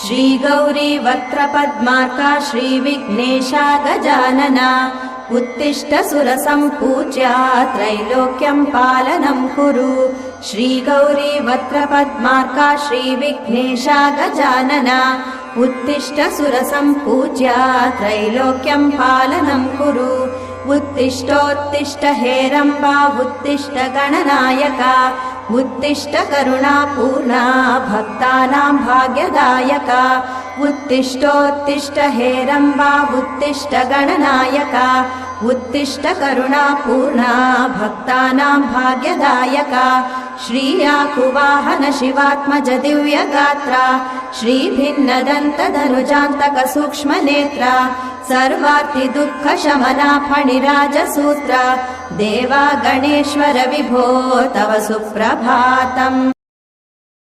श्रीगौरी वक्त्रपद्मार्का श्रीविघ्नेशा गजानना उत्तिष्ठ सुरसम्पूज्या त्रैलोक्यं पालनं कुरु। श्रीगौरी वक्त्रपद्मार्का श्रीविघ्नेशा गजानना उत्तिष्ठ सुरसम्पूज्या त्रैलोक्यं पालनं कुरु। उत्तिष्ठोत्तिष्ठ हेरम्बा उत्तिष्ठ गणनायका उत्तिष्ठ करुणापूर्णा भक्तानां भाग्यदायका। उत्तिष्ठोत्तिष्ठ हेरम्बा उत्तिष्ठ गणनायका उत्तिष्ठ करुणापूर्णा भक्तानां भाग्यदायका। श्रीयाकुवाहन शिवात्मज दिव्यगात्रा श्रीभिन्नदन्तधनुजान्तक सूक्ष्मनेत्रा सर्वार्ति दुःखशमना फणिराजसूत्रा देवा गणेश्वर विभो तव सुप्रभातम्।